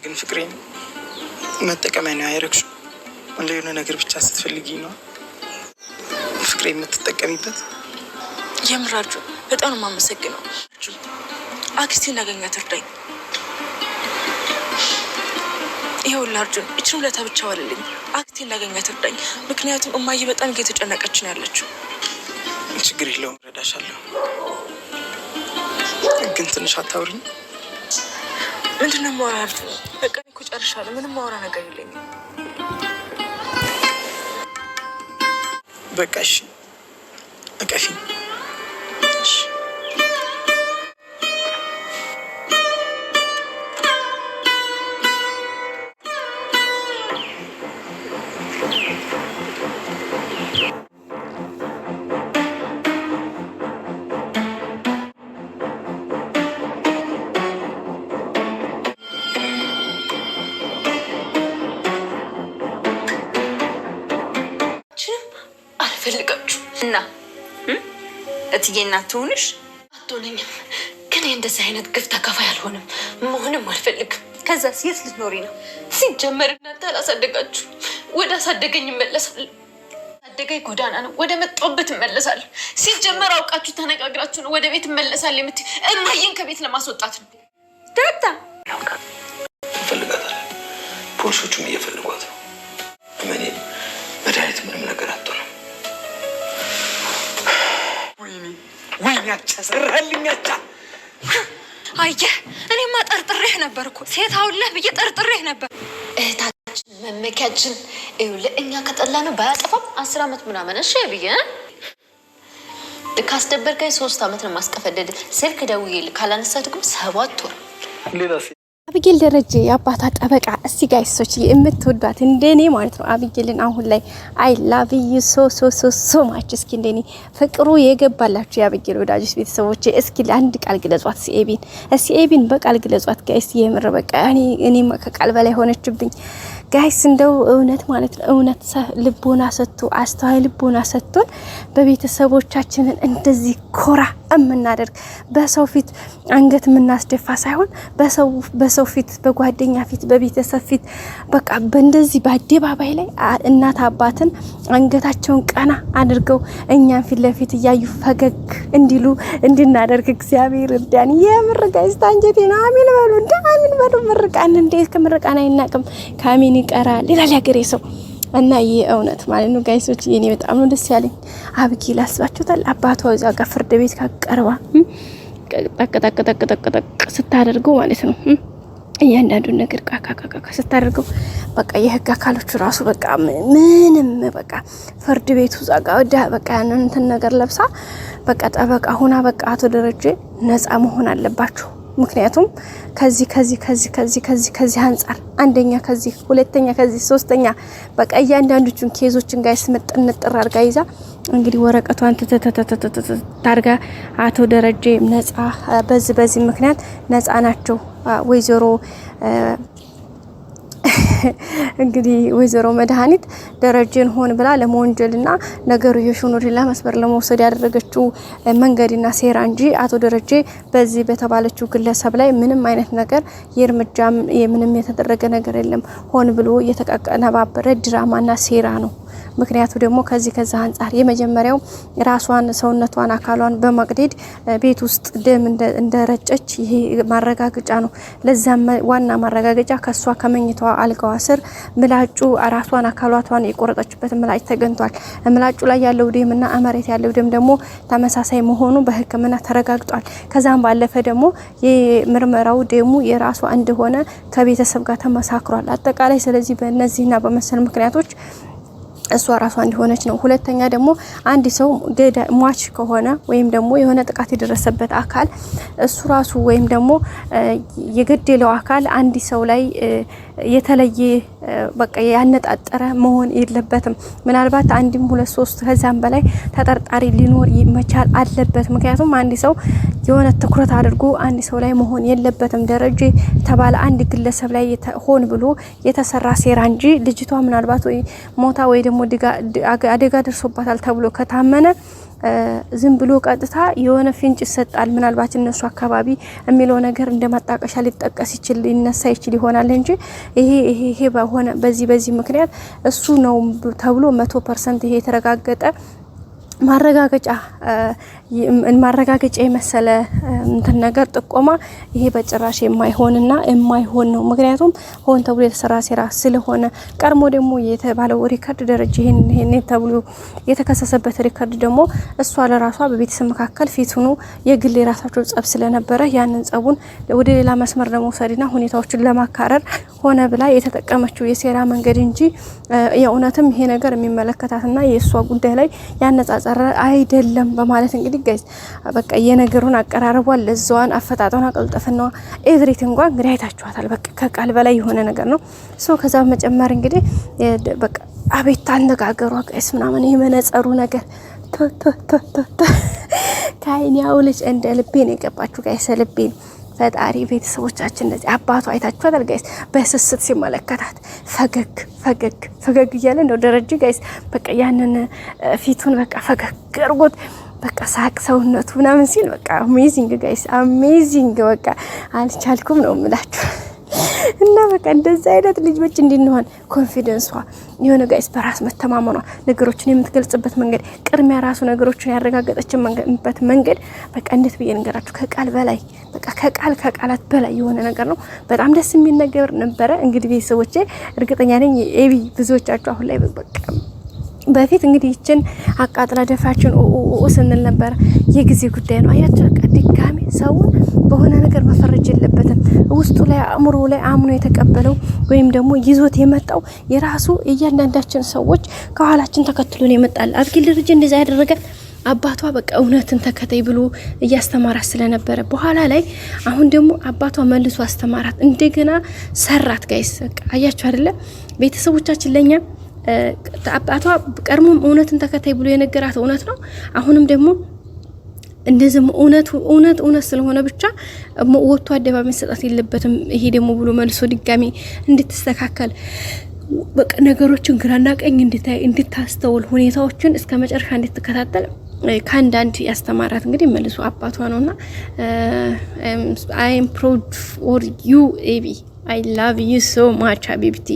ግን ፍቅሬን መጠቀሚያ ነው ያደረግሽው። ለሆነ ነገር ብቻ ስትፈልጊ ነው ፍቅሬን የምትጠቀሚበት። የምራጁ በጣም ነው የማመሰግነው። አክስቴን ላገኛት እርዳኝ። ይኸውልህ አርጁን፣ እችን ውለታ ብቻ ዋልልኝ። አክስቴን ላገኛት እርዳኝ። ምክንያቱም እማዬ በጣም እየተጨነቀች ነው ያለችው። ችግር የለውም እረዳሻለሁ። ግን ትንሽ አታውሪኝ? ምንድነው የማወራ አርጁን? በቃ እኔ እኮ ጨርሻለሁ። ምንም ማወራ ነገር የለኝም። በቃ እሺ፣ እቀፊኝ። አልፈልጋችሁ እና እትዬና ትሆንሽ አትሆነኝም። ግን እንደዚህ አይነት ግፍ ተካፋይ አልሆንም፣ መሆንም አልፈልግም። ከዛ የት ልትኖሪ ነው? ሲጀመር እናንተ አላሳደጋችሁ፣ ወደ አሳደገኝ እመለሳለሁ። አሳደገኝ ጎዳና ነው፣ ወደ መጣሁበት እመለሳለሁ። ሲጀመር አውቃችሁ ተነጋግራችሁ ነው ወደ ቤት እመለሳለሁ የምትይ። እማዬን ከቤት ለማስወጣት ነው። ዳታ እንፈልጋታለን። ፖሊሶቹም እየፈልጓት ነው። እመኔ መድኃኒት ምንም ነገር አትሆንም። ወይኔ አቻ ሰራልኝ አቻ። አየህ፣ እኔማ ጠርጥሬህ ነበር እኮ ሴት አውለህ ብዬ ጠርጥሬህ ነበር። እህታችን መመኪያችን ይኸውልህ፣ እኛ ከጠላ ነው ባያጠፋም 10 ዓመት ምናምን እሺ ብዬ ካስደበርከኝ 3 ዓመት ነው ማስቀፈደድ። ስልክ ደውዬልህ ካላነሳህ ደግሞ 7 ወር። አቢጌል ደረጀ የአባታ ጠበቃ። እስቲ ጋይሶች የምትወዷት እንደኔ ማለት ነው አቢጌልን አሁን ላይ አይ ላቭ ዩ ሶ ማች። እስኪ እንደኔ ፍቅሩ የገባላችሁ የአቢጌል ወዳጆች ቤተሰቦች እስኪ ለአንድ ቃል ግለጿት። ሲኤቢን በቃል ግለጿት ጋይስ። የምር በቃ እኔ ከቃል በላይ ሆነችብኝ ጋይስ። እንደው እውነት ማለት ነው እውነት ልቦና ሰጥቶ አስተዋይ ልቦና ሰጥቶን በቤተሰቦቻችንን እንደዚህ ኮራ እምናደርግ በሰው ፊት አንገት የምናስደፋ ሳይሆን በሰው ፊት በጓደኛ ፊት በቤተሰብ ፊት በቃ በእንደዚህ በአደባባይ ላይ እናት አባትን አንገታቸውን ቀና አድርገው እኛን ፊት ለፊት እያዩ ፈገግ እንዲሉ እንድናደርግ እግዚአብሔር እርዳን። የምር ጋይስ ታንጀቴ ነው። አሚን በሉ እንደ አሚን በሉ። ምርቃን እንዴት ከምርቃን አይናቅም ካሚን ይቀራል ይላል ያገሬ ሰው። እና ይሄ እውነት ማለት ነው ጋይሶች። የኔ በጣም ነው ደስ ያለኝ። አቢጌል አስባችሁታል? አባቷ እዛ ጋር ፍርድ ቤት ካቀርባ ጠቅ ስታደርገው ማለት ነው እያንዳንዱን ነገር ቃቃቃ ስታደርገው በቃ የህግ አካሎቹ ራሱ በቃ ምንም በቃ ፍርድ ቤቱ እዛ ጋር በቃ ያንን እንትን ነገር ለብሳ በቃ ጠበቃ ሆና በቃ አቶ ደረጀ ነፃ መሆን አለባችሁ። ምክንያቱም ከዚህ አንፃር አንደኛ ከዚህ ሁለተኛ ከዚህ ሶስተኛ በቃ እያንዳንዱን ኬዞችን ጋር ስመጥነጥር አርጋ ይዛ እንግዲህ ወረቀቷን ታርጋ አቶ ደረጀ ነፃ በዚህ ምክንያት ነፃ ናቸው። ወይዘሮ እንግዲህ ወይዘሮ መድኃኒት ደረጀን ሆን ብላ ለመወንጀልና ነገሩ የሹን ወደ ሌላ መስመር ለመውሰድ ያደረገችው መንገድና ሴራ እንጂ አቶ ደረጀ በዚህ በተባለችው ግለሰብ ላይ ምንም አይነት ነገር የእርምጃም ምንም የተደረገ ነገር የለም። ሆን ብሎ የተቀነባበረ ድራማና ሴራ ነው። ምክንያቱ ደግሞ ከዚህ አንፃር የመጀመሪያው ራሷን ሰውነቷን አካሏን በመቅደድ ቤት ውስጥ ደም እንደረጨች ይሄ ማረጋገጫ ነው። ለዛም ዋና ማረጋገጫ ከሷ ከመኝታዋ አልጋዋ ስር ምላጩ ራሷን አካሏን የቆረጠችበት ምላጭ ተገኝቷል። ምላጩ ላይ ያለው ደምና መሬት ያለው ደም ደግሞ ተመሳሳይ መሆኑ በሕክምና ተረጋግጧል። ከዛም ባለፈ ደግሞ የምርመራው ደሙ የራሷ እንደሆነ ከቤተሰብ ጋር ተመሳክሯል። አጠቃላይ ስለዚህ በእነዚህና በመሰል ምክንያቶች እሷ ራሷ እንዲሆነች ነው። ሁለተኛ ደግሞ አንድ ሰው ሟች ከሆነ ወይም ደግሞ የሆነ ጥቃት የደረሰበት አካል እሱ ራሱ ወይም ደግሞ የገደለው አካል አንድ ሰው ላይ የተለየ በቃ ያነጣጠረ መሆን የለበትም። ምናልባት አንድም ሁለት ሶስት ከዛም በላይ ተጠርጣሪ ሊኖር መቻል አለበት። ምክንያቱም አንድ ሰው የሆነ ትኩረት አድርጎ አንድ ሰው ላይ መሆን የለበትም። ደረጀ ተባለ አንድ ግለሰብ ላይ ሆን ብሎ የተሰራ ሴራ እንጂ ልጅቷ ምናልባት ወይ ሞታ ወይ ደግሞ አደጋ ደርሶባታል ተብሎ ከታመነ ዝም ብሎ ቀጥታ የሆነ ፍንጭ ይሰጣል። ምናልባት እነሱ አካባቢ የሚለው ነገር እንደማጣቀሻ ሊጠቀስ ይችል ሊነሳ ይችል ይሆናል እንጂ ይሄ በሆነ በዚህ ምክንያት እሱ ነው ተብሎ 100% ይሄ የተረጋገጠ ማረጋገጫ የመሰለ እንትን ነገር ጥቆማ ይሄ በጭራሽ የማይሆንና የማይሆን ነው። ምክንያቱም ሆን ተብሎ የተሰራ ሴራ ስለሆነ ቀርሞ ደግሞ የተባለው ሪከርድ ደረጃ ይሄን ተብሎ የተከሰሰበት ሪከርድ ደግሞ እሷ ለራሷ በቤተሰብ መካከል ፊት ሆኖ የግል የራሳቸው ጸብ ስለነበረ ያንን ጸቡን ወደ ሌላ መስመር ለመውሰድና ሁኔታዎችን ለማካረር ሆነ ብላ የተጠቀመችው የሴራ መንገድ እንጂ የእውነትም ይሄ ነገር የሚመለከታትና የእሷ ጉዳይ ላይ ያነጻጸረ አይደለም በማለት እንግዲህ ጋይስ በቃ የነገሩን አቀራረቧን ለዛዋን አፈጣጣውን አቀልጠፍናዋ ኤቭሪቲንግ እንግዲህ አይታችኋታል። በቃ ከቃል በላይ የሆነ ነገር ነው። ከዛ መጨመር እንግዲህ በቃ አቤት አነጋገሯ ጋይስ ምናምን የመነጸሩ ነገር ካይኒያው ልጅ እንደ ልቤ ነው የገባችሁ ጋይስ ልቤ ፈጣሪ ቤተሰቦቻችን እንደዚህ አባቷ አይታችኋታል ጋይስ በስስት ሲመለከታት ፈገግ እያለ ነው ደረጀ ጋይስ በቃ ያንን ፊቱን በቃ ፈገግ አርጎት በቃ ሳቅ ሰውነቱ ምናምን ሲል በቃ አሜዚንግ ጋይስ አሜዚንግ በቃ አልቻልኩም ነው የምላችሁ። እና በቃ እንደዛ አይነት ልጅ በጭ እንዲንሆን ኮንፊደንሷ የሆነ ጋይስ በራስ መተማመኗ ነገሮችን የምትገልጽበት መንገድ ቅድሚያ ራሱ ነገሮችን ያረጋገጠችበት መንገድ በቃ እንዴት ብዬ ነገራችሁ ከቃል በላይ በቃ ከቃላት በላይ የሆነ ነገር ነው። በጣም ደስ የሚል ነገር ነበረ። እንግዲህ ቤተሰቦቼ እርግጠኛ ነኝ ኤቢ ብዙዎቻችሁ አሁን ላይ በቃ በፊት እንግዲህ ይችን አቃጥላ ደፋችን ስንል ነበር። የጊዜ ጉዳይ ነው። አያችሁ በቃ ድጋሚ ሰውን በሆነ ነገር መፈረጅ የለበትም። ውስጡ ላይ አእምሮ ላይ አምኖ የተቀበለው ወይም ደግሞ ይዞት የመጣው የራሱ እያንዳንዳችን ሰዎች ከኋላችን ተከትሎን የመጣል አብጊል ልጅ እንደዛ ያደረገ አባቷ በቃ እውነትን ተከታይ ብሎ እያስተማራት ስለነበረ በኋላ ላይ አሁን ደግሞ አባቷ መልሶ አስተማራት እንደገና ሰራት ጋይስ በቃ አያችሁ አይደለ ቤተሰቦቻችን ለኛ አባቷ ቀርሞም እውነትን ተከታይ ብሎ የነገራት እውነት ነው። አሁንም ደግሞ እንደዚህ እውነት ስለሆነ ብቻ ወጥቶ አደባባይ መሰጣት የለበትም። ይሄ ደግሞ ብሎ መልሶ ድጋሚ እንድትስተካከል በቃ ነገሮችን ግራና ቀኝ እንድታስተውል ሁኔታዎችን እስከ መጨረሻ እንድትከታተል ካንዳንድ ያስተማራት እንግዲህ መልሶ አባቷ ነውና I am proud for you Abby I love you so much ሀቢብቲ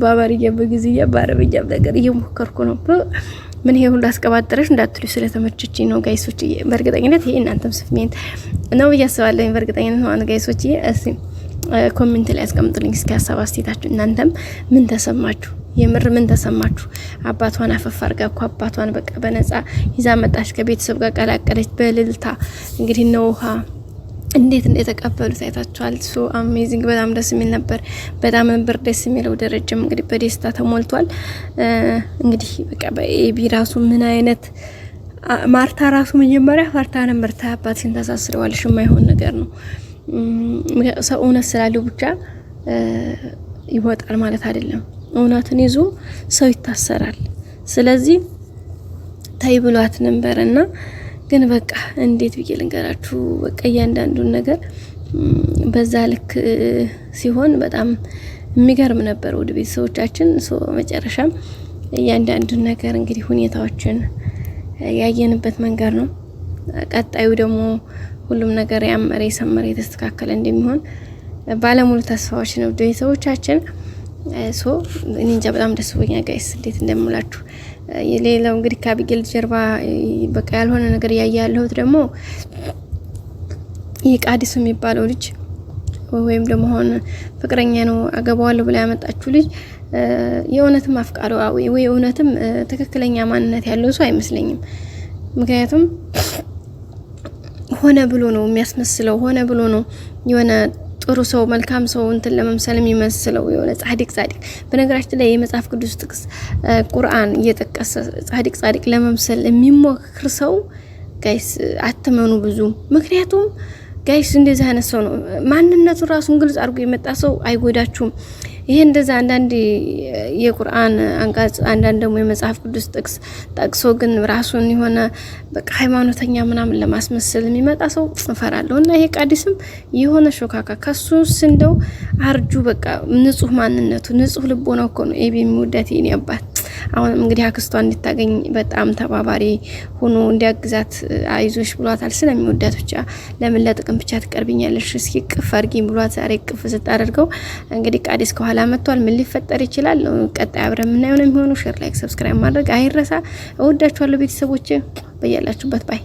ባባሪያ በጊዜያ ባረብያ ነገር እየሞከርኩ ነው። ምን ይሄ ሁሉ አስቀባጥረሽ እንዳትሉ ስለተመቸችኝ ነው ጋይሶች። በእርግጠኝነት ይሄ እናንተም ስሜት ነው ያስባለኝ። በእርግጠኝነት ነው ጋይሶች። እሺ ኮሜንት ላይ አስቀምጡልኝ እስኪ ሀሳብ አስተያየታችሁ። እናንተም ምን ተሰማችሁ? የምር ምን ተሰማችሁ? አባቷን አፈፋርጋ እኮ አባቷን በቃ በነፃ ይዛ መጣች፣ ከቤተሰብ ጋር ቀላቀለች በልልታ እንግዲህ ነው ውሃ እንዴት እንደተቀበሉት አይታችኋል። ሶ አሜዚንግ በጣም ደስ የሚል ነበር። በጣም ነበር ደስ የሚለው። ደረጀም እንግዲህ በደስታ ተሞልቷል። እንግዲህ በቃ በኤቢ ራሱ ምን አይነት ማርታ ራሱ መጀመሪያ ፈርታ ነበር። ታባትን ተሳስረዋልሽ የማይሆን ነገር ነው። ሰው እውነት ስላለው ብቻ ይወጣል ማለት አይደለም። እውነትን ይዞ ሰው ይታሰራል። ስለዚህ ታይ ብሏት ነበርና ግን በቃ እንዴት ብዬ ልንገራችሁ በቃ እያንዳንዱን ነገር በዛ ልክ ሲሆን በጣም የሚገርም ነበር። ወደ ቤተሰቦቻችን መጨረሻም እያንዳንዱን ነገር እንግዲህ ሁኔታዎችን ያየንበት መንገድ ነው። ቀጣዩ ደግሞ ሁሉም ነገር ያመረ የሰመረ የተስተካከለ እንደሚሆን ባለሙሉ ተስፋዎች ነው ቤተሰቦቻችን። እኔ እንጃ በጣም ደስ ብሎኛል ጋይስ እንዴት እንደምላችሁ። የሌላው እንግዲህ ከአቢጌል ጀርባ በቃ ያልሆነ ነገር ያያለሁት ደግሞ የቃዲስ የሚባለው ልጅ ወይም ደግሞ ሆነ ፍቅረኛ ነው አገባዋለሁ ብላ ያመጣችው ልጅ የእውነትም አፍቃሪዋ ወይ እውነትም ትክክለኛ ማንነት ያለው ሰው አይመስለኝም። ምክንያቱም ሆነ ብሎ ነው የሚያስመስለው፣ ሆነ ብሎ ነው የሆነ ጥሩ ሰው መልካም ሰው እንትን ለመምሰል የሚመስለው የሆነ ጻድቅ በነገራችን ላይ የመጽሐፍ ቅዱስ ጥቅስ ቁርአን እየተጠቀሰ ጻድቅ ለመምሰል የሚሞክር ሰው ጋይስ አትመኑ ብዙ። ምክንያቱም ጋይስ እንደዛ አይነት ሰው ነው ማንነቱ ራሱን ግልጽ አድርጎ የመጣ ሰው አይጎዳችሁም። ይሄ እንደዛ አንዳንድ የቁርአን አንቀጽ አንዳንድ ደግሞ የመጽሐፍ ቅዱስ ጥቅስ ጠቅሶ ግን ራሱን የሆነ በቃ ሃይማኖተኛ ምናምን ለማስመሰል የሚመጣ ሰው እንፈራለሁ። እና ይሄ ቃዲስም የሆነ ሾካካ ከሱስ እንደው አርጁ በቃ ንጹህ ማንነቱ ንጹህ ልቦናው እኮ ነው ኤቢ የሚወዳት የኔ አባት አሁንም እንግዲህ አክስቷ እንድታገኝ በጣም ተባባሪ ሆኖ እንዲያግዛት አይዞሽ ብሏታል። ስለሚወዳት ብቻ ለምን ለጥቅም ብቻ ትቀርብኛለሽ እስኪ ቅፍ አድርጊኝ ብሏት ዛሬ ቅፍ ስታደርገው እንግዲህ ቃዲስ ከኋላ መጥቷል። ምን ሊፈጠር ይችላል? ቀጣይ አብረን የምናየው ነው የሚሆነው። ሼር፣ ላይክ፣ ሰብስክራይብ ማድረግ አይረሳ። እወዳችኋለሁ ቤተሰቦቼ፣ በያላችሁበት ባይ